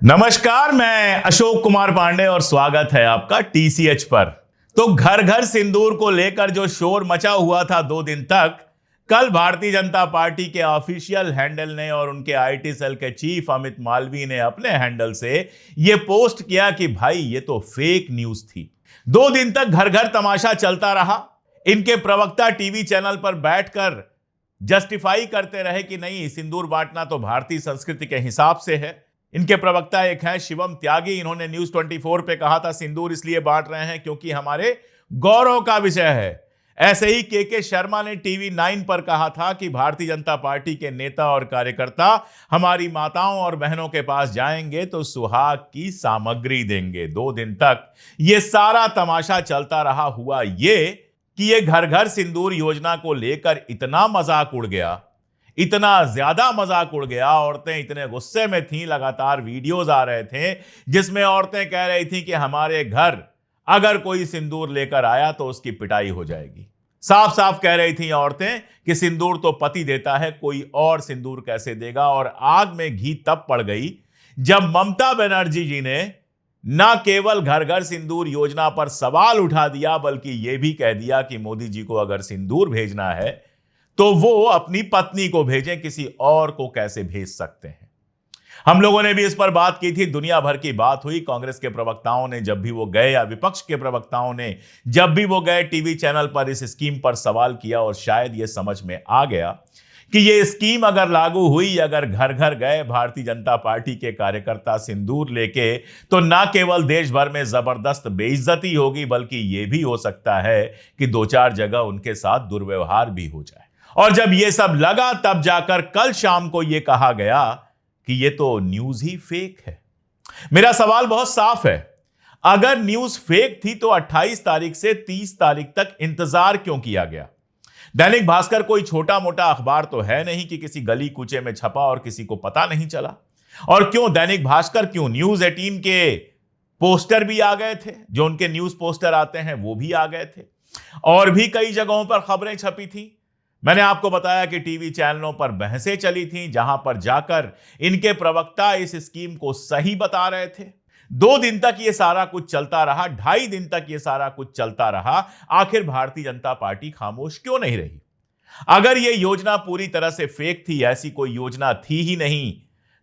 नमस्कार, मैं अशोक कुमार पांडे और स्वागत है आपका टीसीएच पर। तो घर घर सिंदूर को लेकर जो शोर मचा हुआ था 2 दिन तक, कल भारतीय जनता पार्टी के ऑफिशियल हैंडल ने और उनके आईटी सेल के चीफ अमित मालवीय ने अपने हैंडल से यह पोस्ट किया कि भाई ये तो फेक न्यूज थी। 2 दिन तक घर घर तमाशा चलता रहा। इनके प्रवक्ता टीवी चैनल पर बैठकर जस्टिफाई करते रहे कि नहीं, सिंदूर बांटना तो भारतीय संस्कृति के हिसाब से है। इनके प्रवक्ता एक हैं शिवम त्यागी। इन्होंने न्यूज 24 पे कहा था सिंदूर इसलिए बांट रहे हैं क्योंकि हमारे गौरव का विषय है। ऐसे ही के शर्मा ने टीवी 9 पर कहा था कि भारतीय जनता पार्टी के नेता और कार्यकर्ता हमारी माताओं और बहनों के पास जाएंगे तो सुहाग की सामग्री देंगे। 2 दिन तक ये सारा तमाशा चलता रहा। हुआ ये कि ये घर घर सिंदूर योजना को लेकर इतना मजाक उड़ गया, इतना ज्यादा मजाक उड़ गया, औरतें इतने गुस्से में थीं। लगातार वीडियोस आ रहे थे जिसमें औरतें कह रही थीं कि हमारे घर अगर कोई सिंदूर लेकर आया तो उसकी पिटाई हो जाएगी। साफ साफ कह रही थीं औरतें कि सिंदूर तो पति देता है, कोई और सिंदूर कैसे देगा। और आग में घी तब पड़ गई जब ममता बनर्जी जी ने न केवल घर घर सिंदूर योजना पर सवाल उठा दिया, बल्कि यह भी कह दिया कि मोदी जी को अगर सिंदूर भेजना है तो वो अपनी पत्नी को भेजें, किसी और को कैसे भेज सकते हैं। हम लोगों ने भी इस पर बात की थी, दुनिया भर की बात हुई। कांग्रेस के प्रवक्ताओं ने जब भी वो गए या विपक्ष के प्रवक्ताओं ने जब भी वो गए टीवी चैनल पर इस स्कीम पर सवाल किया और शायद ये समझ में आ गया कि ये स्कीम अगर लागू हुई, अगर घर घर गए भारतीय जनता पार्टी के कार्यकर्ता सिंदूर लेके, तो ना केवल देश भर में जबरदस्त बेइज्जती होगी, बल्कि ये भी हो सकता है कि 2-4 जगह उनके साथ दुर्व्यवहार भी हो जाए। और जब ये सब लगा तब जाकर कल शाम को ये कहा गया कि ये तो न्यूज ही फेक है। मेरा सवाल बहुत साफ है, अगर न्यूज फेक थी तो 28 तारीख से 30 तारीख तक इंतजार क्यों किया गया? दैनिक भास्कर कोई छोटा मोटा अखबार तो है नहीं कि किसी गली कूचे में छपा और किसी को पता नहीं चला। और क्यों दैनिक भास्कर, क्यों न्यूज 18 के पोस्टर भी आ गए थे, जो उनके न्यूज पोस्टर आते हैं वो भी आ गए थे, और भी कई जगहों पर खबरें छपी थी। मैंने आपको बताया कि टीवी चैनलों पर बहसें चली थीं, जहां पर जाकर इनके प्रवक्ता इस स्कीम को सही बता रहे थे। 2 दिन तक ये सारा कुछ चलता रहा, 2.5 दिन तक ये सारा कुछ चलता रहा। आखिर भारतीय जनता पार्टी खामोश क्यों नहीं रही? अगर ये योजना पूरी तरह से फेक थी, ऐसी कोई योजना थी ही नहीं,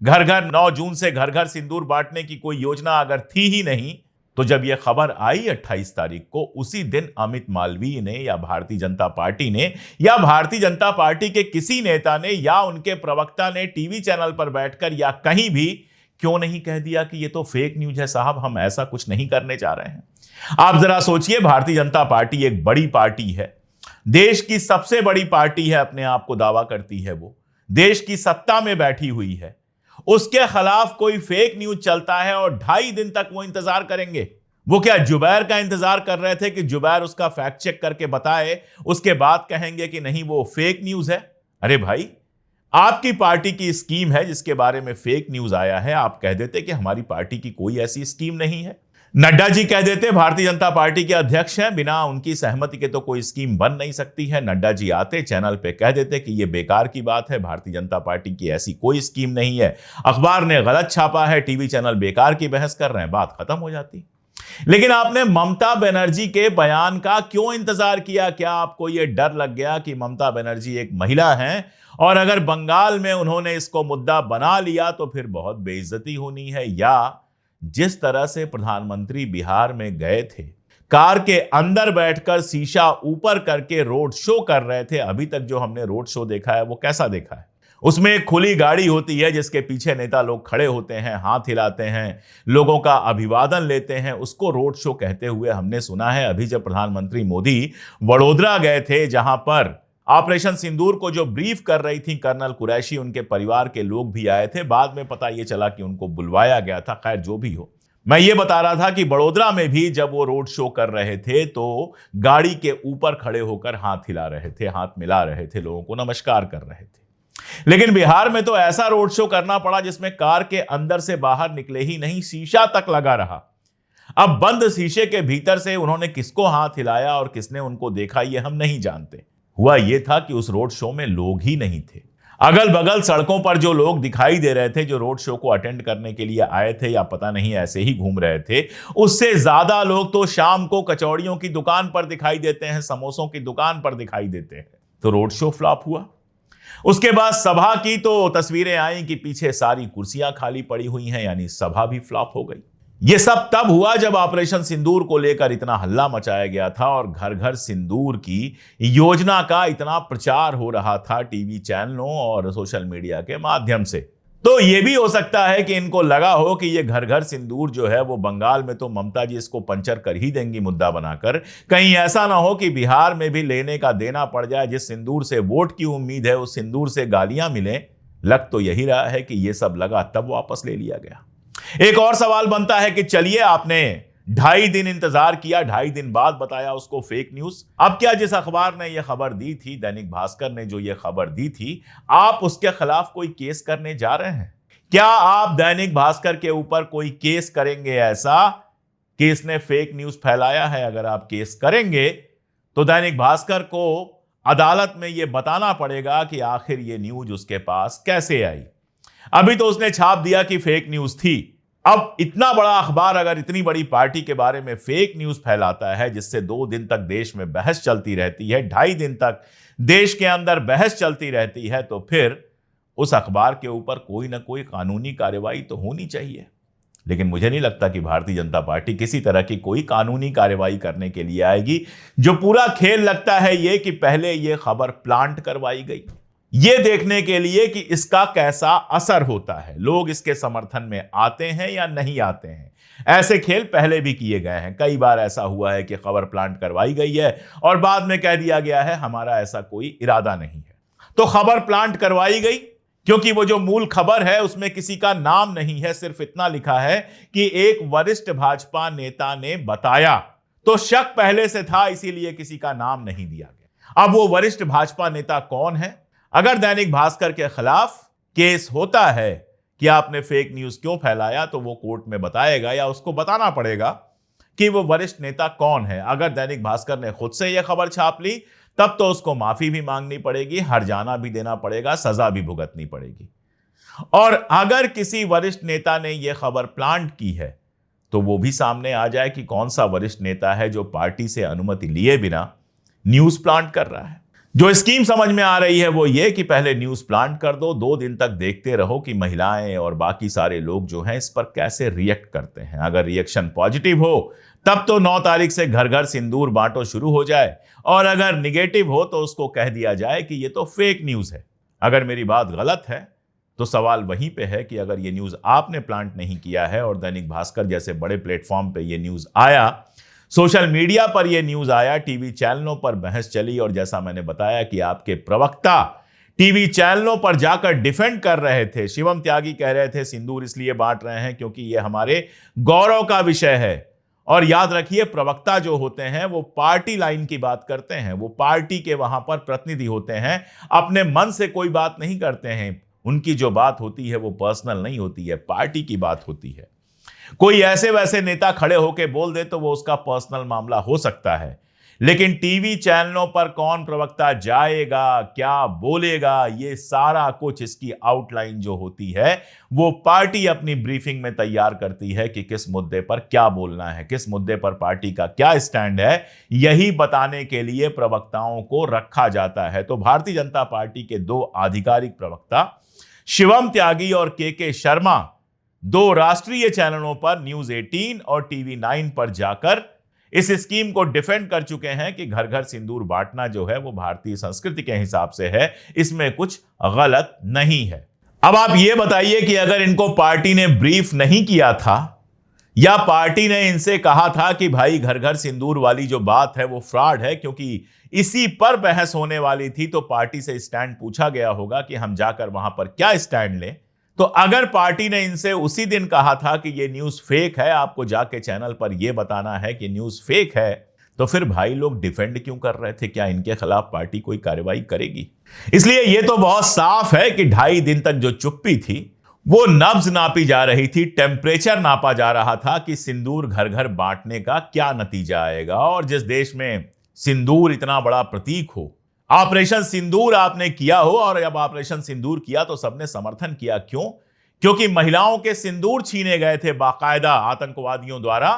घर घर 9 जून से घर घर सिंदूर बांटने की कोई योजना अगर थी ही नहीं, तो जब यह खबर आई 28 तारीख को, उसी दिन अमित मालवीय ने या भारतीय जनता पार्टी ने या भारतीय जनता पार्टी के किसी नेता ने या उनके प्रवक्ता ने टीवी चैनल पर बैठकर या कहीं भी क्यों नहीं कह दिया कि यह तो फेक न्यूज है साहब, हम ऐसा कुछ नहीं करने जा रहे हैं। आप जरा सोचिए, भारतीय जनता पार्टी एक बड़ी पार्टी है, देश की सबसे बड़ी पार्टी है, अपने आप को दावा करती है, वो देश की सत्ता में बैठी हुई है। उसके खिलाफ कोई फेक न्यूज चलता है और 2.5 दिन तक वो इंतजार करेंगे। वो क्या जुबैर का इंतजार कर रहे थे कि जुबैर उसका फैक्ट चेक करके बताए, उसके बाद कहेंगे कि नहीं वो फेक न्यूज है? अरे भाई, आपकी पार्टी की स्कीम है जिसके बारे में फेक न्यूज आया है, आप कह देते कि हमारी पार्टी की कोई ऐसी स्कीम नहीं है। नड्डा जी कह देते भारतीय जनता पार्टी के अध्यक्ष हैं, बिना उनकी सहमति के तो कोई स्कीम बन नहीं सकती है। नड्डा जी आते चैनल पे कह देते कि यह बेकार की बात है, भारतीय जनता पार्टी की ऐसी कोई स्कीम नहीं है, अखबार ने गलत छापा है, टीवी चैनल बेकार की बहस कर रहे हैं, बात खत्म हो जाती। लेकिन आपने ममता बनर्जी के बयान का क्यों इंतजार किया? क्या आपको यह डर लग गया कि ममता बनर्जी एक महिला हैं और अगर बंगाल में उन्होंने इसको मुद्दा बना लिया तो फिर बहुत बेइज्जती होनी है? या जिस तरह से प्रधानमंत्री बिहार में गए थे, कार के अंदर बैठकर शीशा ऊपर करके रोड शो कर रहे थे, अभी तक जो हमने रोड शो देखा है वो कैसा देखा है? उसमें एक खुली गाड़ी होती है जिसके पीछे नेता लोग खड़े होते हैं, हाथ हिलाते हैं, लोगों का अभिवादन लेते हैं, उसको रोड शो कहते हुए हमने सुना है। अभी जब प्रधानमंत्री मोदी वडोदरा गए थे, जहां पर ऑपरेशन सिंदूर को जो ब्रीफ कर रही थी कर्नल कुरैशी, उनके परिवार के लोग भी आए थे। बाद में पता ये चला कि उनको बुलवाया गया था। खैर जो भी हो, मैं ये बता रहा था कि बड़ोदरा में भी जब वो रोड शो कर रहे थे तो गाड़ी के ऊपर खड़े होकर हाथ हिला रहे थे, हाथ मिला रहे थे, लोगों को नमस्कार कर रहे थे। लेकिन बिहार में तो ऐसा रोड शो करना पड़ा जिसमें कार के अंदर से बाहर निकले ही नहीं, शीशा तक लगा रहा। अब बंद शीशे के भीतर से उन्होंने किसको हाथ हिलाया और किसने उनको देखा, ये हम नहीं जानते। हुआ यह था कि उस रोड शो में लोग ही नहीं थे। अगल बगल सड़कों पर जो लोग दिखाई दे रहे थे, जो रोड शो को अटेंड करने के लिए आए थे या पता नहीं ऐसे ही घूम रहे थे, उससे ज्यादा लोग तो शाम को कचौड़ियों की दुकान पर दिखाई देते हैं, समोसों की दुकान पर दिखाई देते हैं। तो रोड शो फ्लॉप हुआ। उसके बाद सभा की तो तस्वीरें आई कि पीछे सारी कुर्सियां खाली पड़ी हुई हैं, यानी सभा भी फ्लॉप हो गई। यह सब तब हुआ जब ऑपरेशन सिंदूर को लेकर इतना हल्ला मचाया गया था और घर घर सिंदूर की योजना का इतना प्रचार हो रहा था टीवी चैनलों और सोशल मीडिया के माध्यम से। तो यह भी हो सकता है कि इनको लगा हो कि यह घर घर सिंदूर जो है वो बंगाल में तो ममता जी इसको पंचर कर ही देंगी मुद्दा बनाकर, कहीं ऐसा ना हो कि बिहार में भी लेने का देना पड़ जाए। जिस सिंदूर से वोट की उम्मीद है उस सिंदूर से गालियां मिले। लग तो यही रहा है कि यह सब लगा तब वापस ले लिया गया। एक और सवाल बनता है कि चलिए आपने 2.5 दिन इंतजार किया, 2.5 दिन बाद बताया उसको फेक न्यूज। अब क्या जिस अखबार ने यह खबर दी थी, दैनिक भास्कर ने जो यह खबर दी थी, आप उसके खिलाफ कोई केस करने जा रहे हैं? क्या आप दैनिक भास्कर के ऊपर कोई केस करेंगे ऐसा कि इसने फेक न्यूज फैलाया है? अगर आप केस करेंगे तो दैनिक भास्कर को अदालत में यह बताना पड़ेगा कि आखिर यह न्यूज उसके पास कैसे आई। अभी तो उसने छाप दिया कि फेक न्यूज थी। अब इतना बड़ा अखबार अगर इतनी बड़ी पार्टी के बारे में फेक न्यूज फैलाता है, जिससे 2 दिन तक देश में बहस चलती रहती है, 2.5 दिन तक देश के अंदर बहस चलती रहती है, तो फिर उस अखबार के ऊपर कोई ना कोई कानूनी कार्रवाई तो होनी चाहिए। लेकिन मुझे नहीं लगता कि भारतीय जनता पार्टी किसी तरह की कोई कानूनी कार्रवाई करने के लिए आएगी। जो पूरा खेल लगता है यह कि पहले यह खबर प्लांट करवाई गई, यह देखने के लिए कि इसका कैसा असर होता है, लोग इसके समर्थन में आते हैं या नहीं आते हैं। ऐसे खेल पहले भी किए गए हैं। कई बार ऐसा हुआ है कि खबर प्लांट करवाई गई है और बाद में कह दिया गया है हमारा ऐसा कोई इरादा नहीं है। तो खबर प्लांट करवाई गई क्योंकि वो जो मूल खबर है उसमें किसी का नाम नहीं है, सिर्फ इतना लिखा है कि एक वरिष्ठ भाजपा नेता ने बताया। तो शक पहले से था, इसीलिए किसी का नाम नहीं दिया गया। अब वो वरिष्ठ भाजपा नेता कौन है? अगर दैनिक भास्कर के खिलाफ केस होता है कि आपने फेक न्यूज क्यों फैलाया, तो वो कोर्ट में बताएगा या उसको बताना पड़ेगा कि वो वरिष्ठ नेता कौन है। अगर दैनिक भास्कर ने खुद से यह खबर छाप ली तब तो उसको माफी भी मांगनी पड़ेगी, हर्जाना भी देना पड़ेगा, सजा भी भुगतनी पड़ेगी। और अगर किसी वरिष्ठ नेता ने यह खबर प्लांट की है तो वो भी सामने आ जाए कि कौन सा वरिष्ठ नेता है जो पार्टी से अनुमति लिए बिना न्यूज प्लांट कर रहा है। जो स्कीम समझ में आ रही है वो ये कि पहले न्यूज प्लांट कर दो, 2 दिन तक देखते रहो कि महिलाएं और बाकी सारे लोग जो हैं इस पर कैसे रिएक्ट करते हैं। अगर रिएक्शन पॉजिटिव हो तब तो 9 तारीख से घर घर सिंदूर बांटो शुरू हो जाए, और अगर निगेटिव हो तो उसको कह दिया जाए कि ये तो फेक न्यूज है। अगर मेरी बात गलत है तो सवाल वहीं पे है कि अगर ये न्यूज आपने प्लांट नहीं किया है और दैनिक भास्कर जैसे बड़े प्लेटफॉर्म पे ये न्यूज आया, सोशल मीडिया पर यह न्यूज आया, टीवी चैनलों पर बहस चली, और जैसा मैंने बताया कि आपके प्रवक्ता टीवी चैनलों पर जाकर डिफेंड कर रहे थे। शिवम त्यागी कह रहे थे सिंदूर इसलिए बांट रहे हैं क्योंकि यह हमारे गौरव का विषय है। और याद रखिए, प्रवक्ता जो होते हैं वो पार्टी लाइन की बात करते हैं, वो पार्टी के वहां पर प्रतिनिधि होते हैं, अपने मन से कोई बात नहीं करते हैं। उनकी जो बात होती है वो पर्सनल नहीं होती है, पार्टी की बात होती है। कोई ऐसे वैसे नेता खड़े होकर बोल दे तो वो उसका पर्सनल मामला हो सकता है, लेकिन टीवी चैनलों पर कौन प्रवक्ता जाएगा, क्या बोलेगा, ये सारा कुछ इसकी आउटलाइन जो होती है वो पार्टी अपनी ब्रीफिंग में तैयार करती है कि किस मुद्दे पर क्या बोलना है, किस मुद्दे पर पार्टी का क्या स्टैंड है। यही बताने के लिए प्रवक्ताओं को रखा जाता है। तो भारतीय जनता पार्टी के 2 आधिकारिक प्रवक्ता शिवम त्यागी और के शर्मा 2 राष्ट्रीय चैनलों पर न्यूज 18 और टीवी 9 पर जाकर इस स्कीम को डिफेंड कर चुके हैं कि घर घर सिंदूर बांटना जो है वो भारतीय संस्कृति के हिसाब से है, इसमें कुछ गलत नहीं है। अब आप ये बताइए कि अगर इनको पार्टी ने ब्रीफ नहीं किया था या पार्टी ने इनसे कहा था कि भाई घर घर सिंदूर वाली जो बात है वो फ्रॉड है, क्योंकि इसी पर बहस होने वाली थी, तो पार्टी से स्टैंड पूछा गया होगा कि हम जाकर वहां पर क्या स्टैंड लें। तो अगर पार्टी ने इनसे उसी दिन कहा था कि ये न्यूज फेक है, आपको जाके चैनल पर यह बताना है कि न्यूज फेक है, तो फिर भाई लोग डिफेंड क्यों कर रहे थे? क्या इनके खिलाफ पार्टी कोई कार्रवाई करेगी? इसलिए यह तो बहुत साफ है कि 2.5 दिन तक जो चुप्पी थी वो नब्ज नापी जा रही थी, टेम्परेचर नापा जा रहा था कि सिंदूर घर घर बांटने का क्या नतीजा आएगा। और जिस देश में सिंदूर इतना बड़ा प्रतीक हो, ऑपरेशन सिंदूर आपने किया हो, और जब ऑपरेशन सिंदूर किया तो सबने समर्थन किया। क्यों? क्योंकि महिलाओं के सिंदूर छीने गए थे बाकायदा आतंकवादियों द्वारा,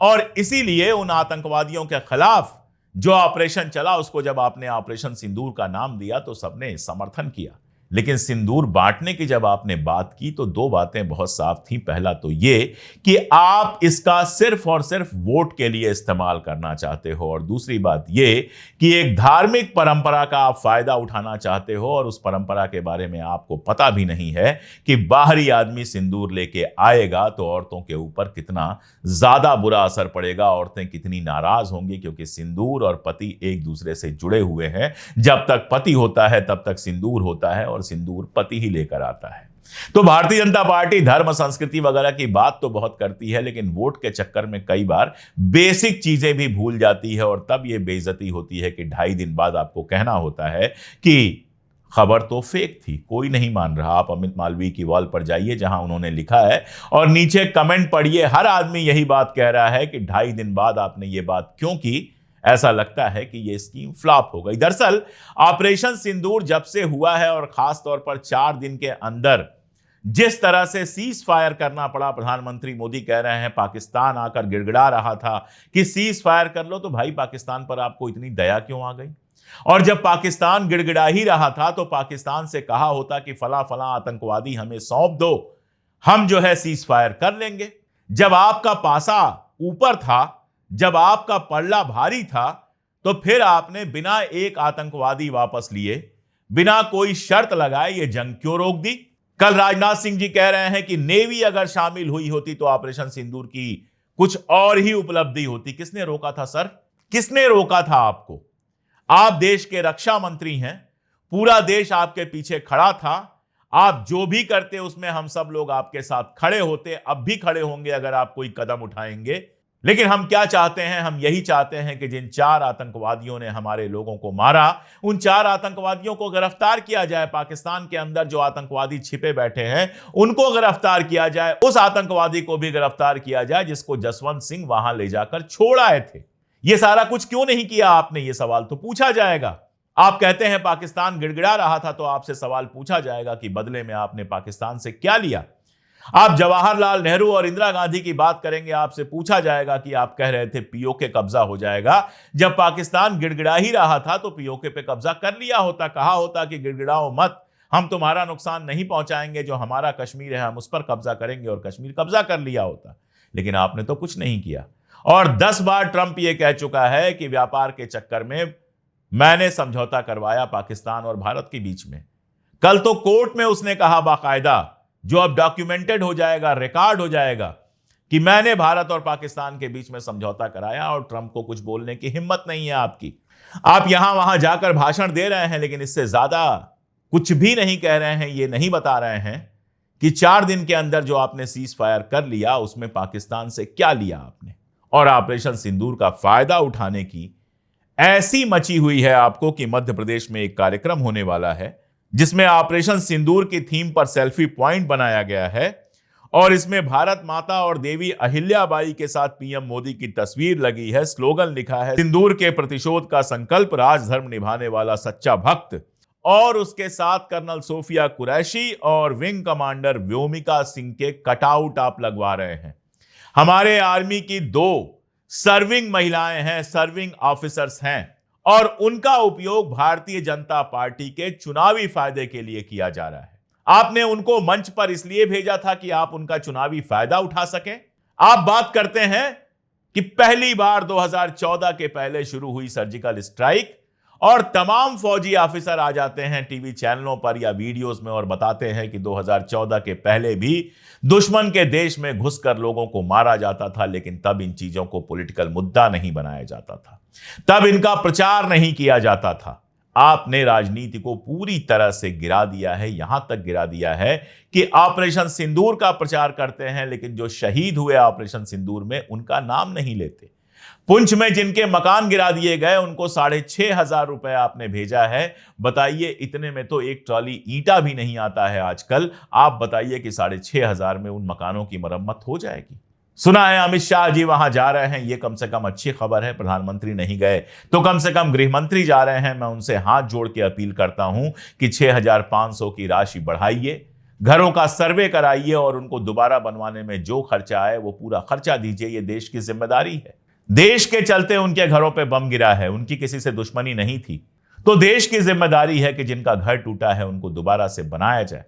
और इसीलिए उन आतंकवादियों के खिलाफ जो ऑपरेशन चला उसको जब आपने ऑपरेशन सिंदूर का नाम दिया तो सबने समर्थन किया। लेकिन सिंदूर बांटने की जब आपने बात की तो दो बातें बहुत साफ थी। पहला तो ये कि आप इसका सिर्फ और सिर्फ वोट के लिए इस्तेमाल करना चाहते हो, और दूसरी बात ये कि एक धार्मिक परंपरा का आप फायदा उठाना चाहते हो, और उस परंपरा के बारे में आपको पता भी नहीं है कि बाहरी आदमी सिंदूर लेके आएगा तो औरतों के ऊपर कितना ज्यादा बुरा असर पड़ेगा, औरतें कितनी नाराज होंगी, क्योंकि सिंदूर और पति एक दूसरे से जुड़े हुए हैं। जब तक पति होता है तब तक सिंदूर होता है, और सिंदूर पति ही लेकर आता है। तो भारतीय जनता पार्टी धर्म संस्कृति वगैरह की बात तो बहुत करती है, लेकिन वोट के चक्कर में कई बार बेसिक चीजें भी भूल जाती है, और तब यह बेइज्जती होती है कि 2.5 दिन बाद आपको कहना होता है कि खबर तो फेक थी, कोई नहीं मान रहा। आप अमित मालवीय की वॉल पर जाइए जहां उन्होंने लिखा है, और नीचे कमेंट पढ़िए, हर आदमी यही बात कह रहा है कि 2.5 दिन बाद आपने ये बात क्यों की। ऐसा लगता है कि यह स्कीम फ्लॉप हो गई। दरअसल ऑपरेशन सिंदूर जब से हुआ है, और खास तौर पर 4 दिन के अंदर जिस तरह से सीज फायर करना पड़ा, प्रधानमंत्री मोदी कह रहे हैं पाकिस्तान आकर गिड़गिड़ा रहा था कि सीज फायर कर लो, तो भाई पाकिस्तान पर आपको इतनी दया क्यों आ गई? और जब पाकिस्तान गिड़गिड़ा ही रहा था तो पाकिस्तान से कहा होता कि फला फला आतंकवादी हमें सौंप दो, हम जो है सीज फायर कर लेंगे। जब आपका पासा ऊपर था, जब आपका पल्ला भारी था, तो फिर आपने बिना एक आतंकवादी वापस लिए, बिना कोई शर्त लगाए ये जंग क्यों रोक दी? कल राजनाथ सिंह जी कह रहे हैं कि नेवी अगर शामिल हुई होती तो ऑपरेशन सिंदूर की कुछ और ही उपलब्धि होती। किसने रोका था सर? किसने रोका था आपको? आप देश के रक्षा मंत्री हैं, पूरा देश आपके पीछे खड़ा था। आप जो भी करते उसमें हम सब लोग आपके साथ खड़े होते, अब भी खड़े होंगे अगर आप कोई कदम उठाएंगे। लेकिन हम क्या चाहते हैं? हम यही चाहते हैं कि जिन 4 आतंकवादियों ने हमारे लोगों को मारा, उन 4 आतंकवादियों को गिरफ्तार किया जाए। पाकिस्तान के अंदर जो आतंकवादी छिपे बैठे हैं उनको गिरफ्तार किया जाए, उस आतंकवादी को भी गिरफ्तार किया जाए जिसको जसवंत सिंह वहां ले जाकर छोड़ आए थे। यह सारा कुछ क्यों नहीं किया आपने? यह सवाल तो पूछा जाएगा। आप कहते हैं पाकिस्तान गिड़गिड़ा रहा था, तो आपसे सवाल पूछा जाएगा कि बदले में आपने पाकिस्तान से क्या लिया? आप जवाहरलाल नेहरू और इंदिरा गांधी की बात करेंगे, आपसे पूछा जाएगा कि आप कह रहे थे पीओके कब्जा हो जाएगा। जब पाकिस्तान गिड़गिड़ा ही रहा था तो पीओके पे कब्जा कर लिया होता, कहा होता कि गिड़गिड़ाओ मत, हम तुम्हारा नुकसान नहीं पहुंचाएंगे, जो हमारा कश्मीर है हम उस पर कब्जा करेंगे, और कश्मीर कब्जा कर लिया होता। लेकिन आपने तो कुछ नहीं किया। और 10 बार ट्रंप यह कह चुका है कि व्यापार के चक्कर में मैंने समझौता करवाया पाकिस्तान और भारत के बीच में। कल तो कोर्ट में उसने कहा बाकायदा, जो अब डॉक्यूमेंटेड हो जाएगा, रिकॉर्ड हो जाएगा, कि मैंने भारत और पाकिस्तान के बीच में समझौता कराया, और ट्रंप को कुछ बोलने की हिम्मत नहीं है आपकी। आप यहां वहां जाकर भाषण दे रहे हैं, लेकिन इससे ज्यादा कुछ भी नहीं कह रहे हैं। ये नहीं बता रहे हैं कि 4 दिन के अंदर जो आपने सीज फायर कर लिया उसमें पाकिस्तान से क्या लिया आपने। और ऑपरेशन सिंदूर का फायदा उठाने की ऐसी मची हुई है आपको कि मध्य प्रदेश में एक कार्यक्रम होने वाला है जिसमें ऑपरेशन सिंदूर की थीम पर सेल्फी पॉइंट बनाया गया है, और इसमें भारत माता और देवी अहिल्याबाई के साथ पीएम मोदी की तस्वीर लगी है। स्लोगन लिखा है, सिंदूर के प्रतिशोध का संकल्प, राजधर्म निभाने वाला सच्चा भक्त। और उसके साथ कर्नल सोफिया कुरैशी और विंग कमांडर व्योमिका सिंह के कटआउट आप लगवा रहे हैं। हमारे आर्मी की 2 सर्विंग महिलाएं हैं, सर्विंग ऑफिसर्स हैं, और उनका उपयोग भारतीय जनता पार्टी के चुनावी फायदे के लिए किया जा रहा है। आपने उनको मंच पर इसलिए भेजा था कि आप उनका चुनावी फायदा उठा सकें। आप बात करते हैं कि पहली बार 2014 के पहले शुरू हुई सर्जिकल स्ट्राइक, और तमाम फौजी ऑफिसर आ जाते हैं टीवी चैनलों पर या वीडियोस में और बताते हैं कि 2014 के पहले भी दुश्मन के देश में घुसकर लोगों को मारा जाता था, लेकिन तब इन चीजों को पॉलिटिकल मुद्दा नहीं बनाया जाता था, तब इनका प्रचार नहीं किया जाता था। आपने राजनीति को पूरी तरह से गिरा दिया है, यहां तक गिरा दिया है कि ऑपरेशन सिंदूर का प्रचार करते हैं, लेकिन जो शहीद हुए ऑपरेशन सिंदूर में उनका नाम नहीं लेते। पुंछ में जिनके मकान गिरा दिए गए उनको 6,500 रुपए आपने भेजा है। बताइए, इतने में तो एक ट्रॉली ईंटा भी नहीं आता है आजकल। आप बताइए कि 6,500 में उन मकानों की मरम्मत हो जाएगी? सुना है अमित शाह जी वहां जा रहे हैं, ये कम से कम अच्छी खबर है। प्रधानमंत्री नहीं गए तो कम से कम गृह मंत्री जा रहे हैं। मैं उनसे हाथ जोड़ के अपील करता हूं कि 6,500 की राशि बढ़ाइए, घरों का सर्वे कराइए और उनको दोबारा बनवाने में जो खर्चा आए वो पूरा खर्चा दीजिए। ये देश की जिम्मेदारी है। देश के चलते उनके घरों पे बम गिरा है, उनकी किसी से दुश्मनी नहीं थी। तो देश की जिम्मेदारी है कि जिनका घर टूटा है उनको दोबारा से बनाया जाए।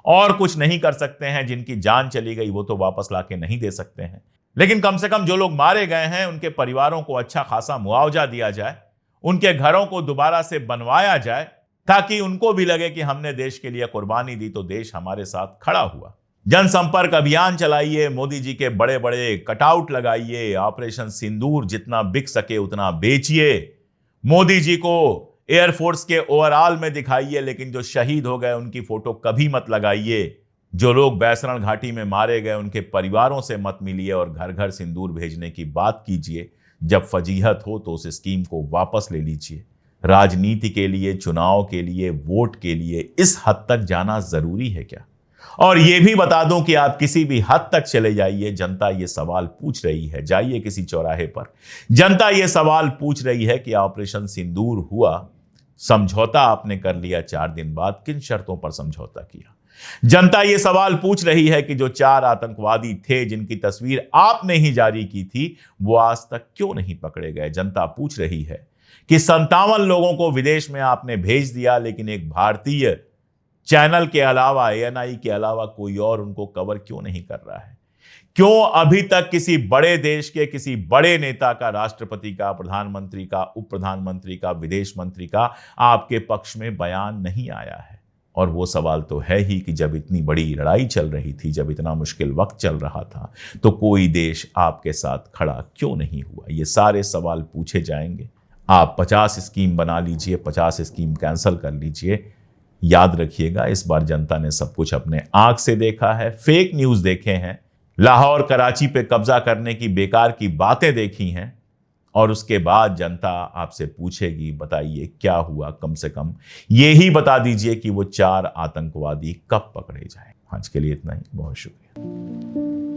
और कुछ नहीं कर सकते हैं, जिनकी जान चली गई वो तो वापस लाके नहीं दे सकते हैं, लेकिन कम से कम जो लोग मारे गए हैं उनके परिवारों को अच्छा खासा मुआवजा दिया जाए, उनके घरों को दोबारा से बनवाया जाए, ताकि उनको भी लगे कि हमने देश के लिए कुर्बानी दी तो देश हमारे साथ खड़ा हुआ। जनसंपर्क अभियान चलाइए, मोदी जी के बड़े बड़े कटआउट लगाइए, ऑपरेशन सिंदूर जितना बिक सके उतना बेचिए, मोदी जी को एयरफोर्स के ओवरऑल में दिखाइए, लेकिन जो शहीद हो गए उनकी फोटो कभी मत लगाइए। जो लोग बैसरण घाटी में मारे गए उनके परिवारों से मत मिलिए और घर घर सिंदूर भेजने की बात कीजिए। जब फजीहत हो तो उस स्कीम को वापस ले लीजिए। राजनीति के लिए, चुनाव के लिए, वोट के लिए इस हद तक जाना जरूरी है क्या? और यह भी बता दूं कि आप किसी भी हद तक चले जाइए, जनता ये सवाल पूछ रही है। जाइए किसी चौराहे पर, जनता ये सवाल पूछ रही है कि ऑपरेशन सिंदूर हुआ, समझौता आपने कर लिया, 4 दिन बाद किन शर्तों पर समझौता किया? जनता यह सवाल पूछ रही है कि जो 4 आतंकवादी थे जिनकी तस्वीर आपने ही जारी की थी वो आज तक क्यों नहीं पकड़े गए? जनता पूछ रही है कि 57 लोगों को विदेश में आपने भेज दिया, लेकिन एक भारतीय चैनल के अलावा, ANI के अलावा कोई और उनको कवर क्यों नहीं कर रहा है? क्यों अभी तक किसी बड़े देश के किसी बड़े नेता का, राष्ट्रपति का, प्रधानमंत्री का, उप प्रधानमंत्री का, विदेश मंत्री का आपके पक्ष में बयान नहीं आया है? और वो सवाल तो है ही कि जब इतनी बड़ी लड़ाई चल रही थी, जब इतना मुश्किल वक्त चल रहा था, तो कोई देश आपके साथ खड़ा क्यों नहीं हुआ? ये सारे सवाल पूछे जाएंगे। आप 50 स्कीम बना लीजिए, 50 स्कीम कैंसिल कर लीजिए। याद रखिएगा, इस बार जनता ने सब कुछ अपने आंख से देखा है, फेक न्यूज देखे हैं, लाहौर कराची पे कब्जा करने की बेकार की बातें देखी हैं, और उसके बाद जनता आपसे पूछेगी बताइए क्या हुआ? कम से कम ये ही बता दीजिए कि वो 4 आतंकवादी कब पकड़े जाएं। आज के लिए इतना ही, बहुत शुक्रिया।